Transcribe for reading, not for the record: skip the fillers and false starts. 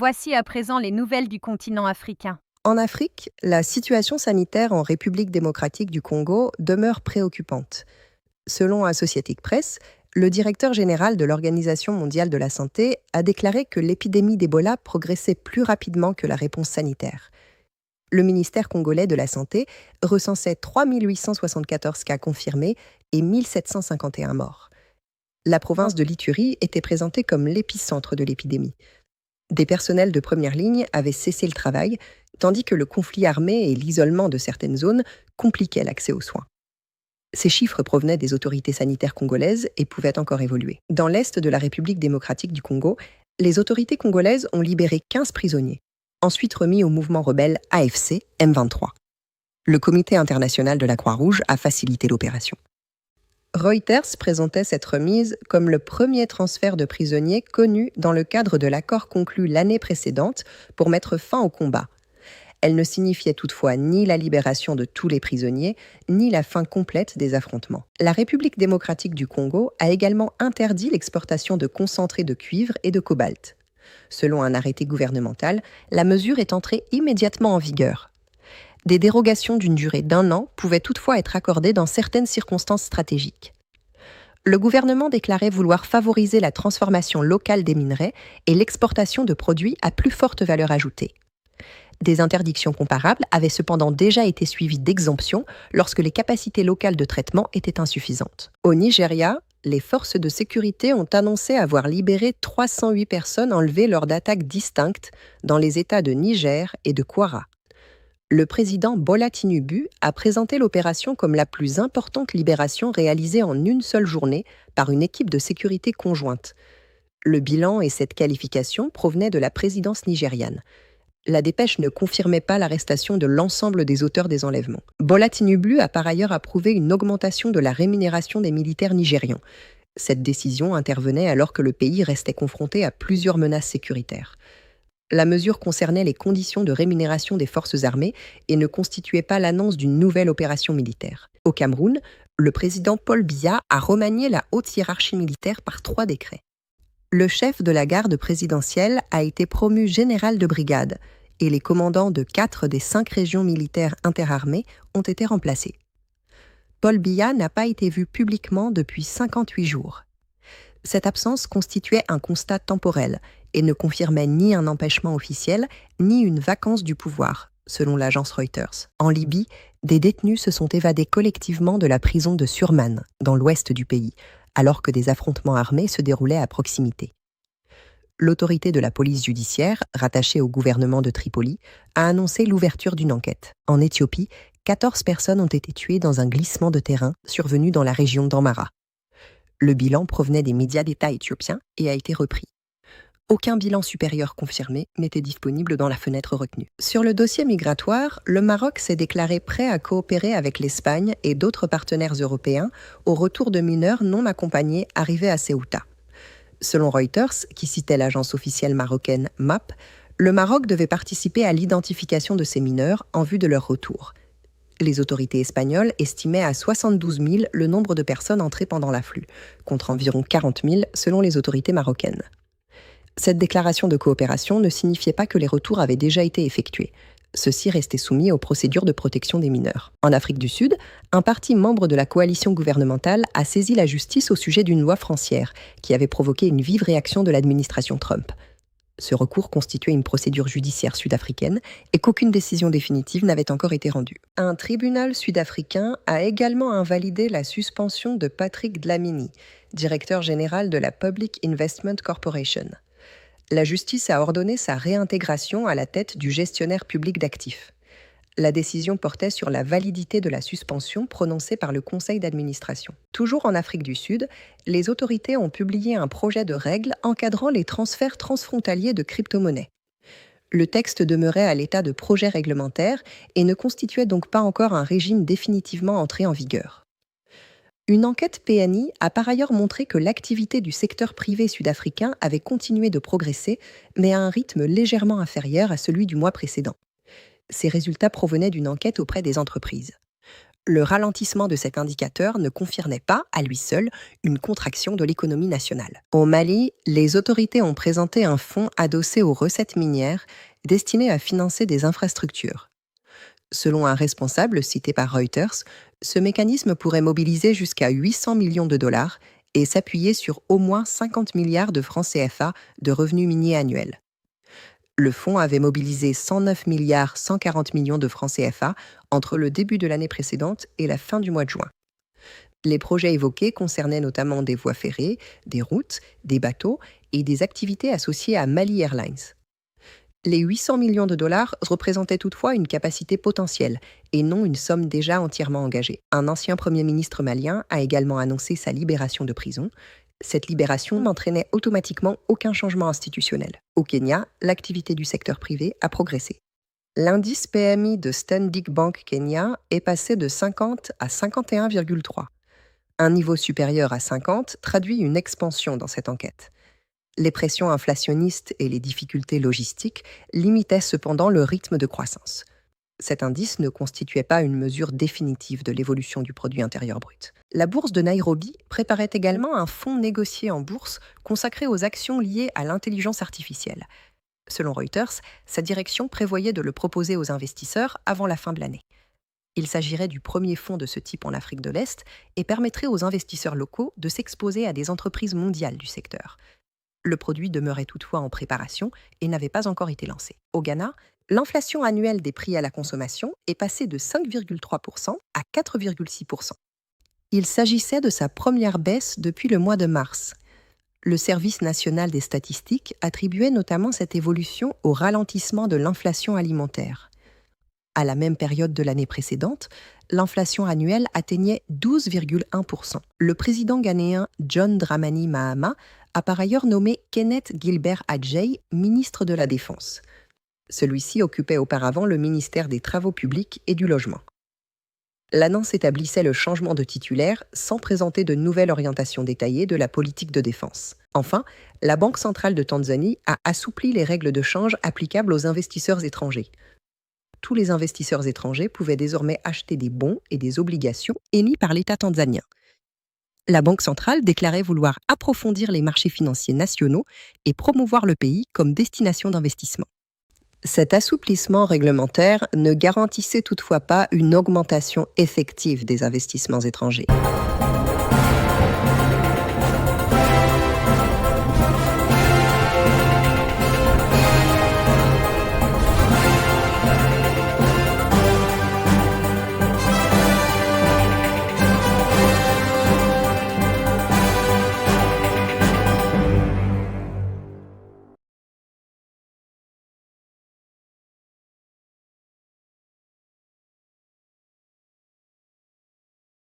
Voici à présent les nouvelles du continent africain. En Afrique, la situation sanitaire en République démocratique du Congo demeure préoccupante. Selon Associated Press, le directeur général de l'Organisation mondiale de la santé a déclaré que l'épidémie d'Ebola progressait plus rapidement que la réponse sanitaire. Le ministère congolais de la Santé recensait 3 874 cas confirmés et 1 751 morts. La province de l'Ituri était présentée comme l'épicentre de l'épidémie. Des personnels de première ligne avaient cessé le travail, tandis que le conflit armé et l'isolement de certaines zones compliquaient l'accès aux soins. Ces chiffres provenaient des autorités sanitaires congolaises et pouvaient encore évoluer. Dans l'est de la République démocratique du Congo, les autorités congolaises ont libéré 15 prisonniers, ensuite remis au mouvement rebelle AFC M23. Le Comité international de la Croix-Rouge a facilité l'opération. Reuters présentait cette remise comme le premier transfert de prisonniers connu dans le cadre de l'accord conclu l'année précédente pour mettre fin au combat. Elle ne signifiait toutefois ni la libération de tous les prisonniers, ni la fin complète des affrontements. La République démocratique du Congo a également interdit l'exportation de concentrés de cuivre et de cobalt. Selon un arrêté gouvernemental, la mesure est entrée immédiatement en vigueur. Des dérogations d'une durée d'1 an pouvaient toutefois être accordées dans certaines circonstances stratégiques. Le gouvernement déclarait vouloir favoriser la transformation locale des minerais et l'exportation de produits à plus forte valeur ajoutée. Des interdictions comparables avaient cependant déjà été suivies d'exemptions lorsque les capacités locales de traitement étaient insuffisantes. Au Nigeria, les forces de sécurité ont annoncé avoir libéré 308 personnes enlevées lors d'attaques distinctes dans les États de Niger et de Kwara. Le président Bola Tinubu a présenté l'opération comme la plus importante libération réalisée en une seule journée par une équipe de sécurité conjointe. Le bilan et cette qualification provenaient de la présidence nigériane. La dépêche ne confirmait pas l'arrestation de l'ensemble des auteurs des enlèvements. Bola Tinubu a par ailleurs approuvé une augmentation de la rémunération des militaires nigérians. Cette décision intervenait alors que le pays restait confronté à plusieurs menaces sécuritaires. La mesure concernait les conditions de rémunération des forces armées et ne constituait pas l'annonce d'une nouvelle opération militaire. Au Cameroun, le président Paul Biya a remanié la haute hiérarchie militaire par 3 décrets. Le chef de la garde présidentielle a été promu général de brigade et les commandants de 4 des 5 régions militaires interarmées ont été remplacés. Paul Biya n'a pas été vu publiquement depuis 58 jours. Cette absence constituait un constat temporel et ne confirmait ni un empêchement officiel, ni une vacance du pouvoir, selon l'agence Reuters. En Libye, des détenus se sont évadés collectivement de la prison de Surman, dans l'ouest du pays, alors que des affrontements armés se déroulaient à proximité. L'autorité de la police judiciaire, rattachée au gouvernement de Tripoli, a annoncé l'ouverture d'une enquête. En Éthiopie, 14 personnes ont été tuées dans un glissement de terrain survenu dans la région d'Amara. Le bilan provenait des médias d'État éthiopiens et a été repris. Aucun bilan supérieur confirmé n'était disponible dans la fenêtre retenue. Sur le dossier migratoire, le Maroc s'est déclaré prêt à coopérer avec l'Espagne et d'autres partenaires européens au retour de mineurs non accompagnés arrivés à Ceuta. Selon Reuters, qui citait l'agence officielle marocaine MAP, le Maroc devait participer à l'identification de ces mineurs en vue de leur retour. Les autorités espagnoles estimaient à 72 000 le nombre de personnes entrées pendant l'afflux, contre environ 40 000 selon les autorités marocaines. Cette déclaration de coopération ne signifiait pas que les retours avaient déjà été effectués. Ceux-ci restaient soumis aux procédures de protection des mineurs. En Afrique du Sud, un parti membre de la coalition gouvernementale a saisi la justice au sujet d'une loi foncière qui avait provoqué une vive réaction de l'administration Trump. Ce recours constituait une procédure judiciaire sud-africaine et qu'aucune décision définitive n'avait encore été rendue. Un tribunal sud-africain a également invalidé la suspension de Patrick Dlamini, directeur général de la Public Investment Corporation. La justice a ordonné sa réintégration à la tête du gestionnaire public d'actifs. La décision portait sur la validité de la suspension prononcée par le conseil d'administration. Toujours en Afrique du Sud, les autorités ont publié un projet de règles encadrant les transferts transfrontaliers de crypto-monnaies. Le texte demeurait à l'état de projet réglementaire et ne constituait donc pas encore un régime définitivement entré en vigueur. Une enquête PNI a par ailleurs montré que l'activité du secteur privé sud-africain avait continué de progresser, mais à un rythme légèrement inférieur à celui du mois précédent. Ces résultats provenaient d'une enquête auprès des entreprises. Le ralentissement de cet indicateur ne confirmait pas, à lui seul, une contraction de l'économie nationale. Au Mali, les autorités ont présenté un fonds adossé aux recettes minières destiné à financer des infrastructures. Selon un responsable cité par Reuters, ce mécanisme pourrait mobiliser jusqu'à 800 millions de dollars et s'appuyer sur au moins 50 milliards de francs CFA de revenus miniers annuels. Le fonds avait mobilisé 109 milliards 140 millions de francs CFA entre le début de l'année précédente et la fin du mois de juin. Les projets évoqués concernaient notamment des voies ferrées, des routes, des bateaux et des activités associées à Mali Airlines. Les 800 millions de dollars représentaient toutefois une capacité potentielle et non une somme déjà entièrement engagée. Un ancien Premier ministre malien a également annoncé sa libération de prison. Cette libération n'entraînait automatiquement aucun changement institutionnel. Au Kenya, l'activité du secteur privé a progressé. L'indice PMI de Stanbic Bank Kenya est passé de 50 à 51,3. Un niveau supérieur à 50 traduit une expansion dans cette enquête. Les pressions inflationnistes et les difficultés logistiques limitaient cependant le rythme de croissance. Cet indice ne constituait pas une mesure définitive de l'évolution du produit intérieur brut. La bourse de Nairobi préparait également un fonds négocié en bourse consacré aux actions liées à l'intelligence artificielle. Selon Reuters, sa direction prévoyait de le proposer aux investisseurs avant la fin de l'année. Il s'agirait du premier fonds de ce type en Afrique de l'Est et permettrait aux investisseurs locaux de s'exposer à des entreprises mondiales du secteur. Le produit demeurait toutefois en préparation et n'avait pas encore été lancé. Au Ghana, l'inflation annuelle des prix à la consommation est passée de 5,3% à 4,6%. Il s'agissait de sa première baisse depuis le mois de mars. Le Service national des statistiques attribuait notamment cette évolution au ralentissement de l'inflation alimentaire. À la même période de l'année précédente, l'inflation annuelle atteignait 12,1%. Le président ghanéen John Dramani Mahama a par ailleurs nommé Kenneth Gilbert Adjei ministre de la Défense. Celui-ci occupait auparavant le ministère des Travaux publics et du Logement. L'annonce établissait le changement de titulaire sans présenter de nouvelle orientation détaillée de la politique de défense. Enfin, la Banque centrale de Tanzanie a assoupli les règles de change applicables aux investisseurs étrangers. Tous les investisseurs étrangers pouvaient désormais acheter des bons et des obligations émis par l'État tanzanien. La Banque centrale déclarait vouloir approfondir les marchés financiers nationaux et promouvoir le pays comme destination d'investissement. Cet assouplissement réglementaire ne garantissait toutefois pas une augmentation effective des investissements étrangers.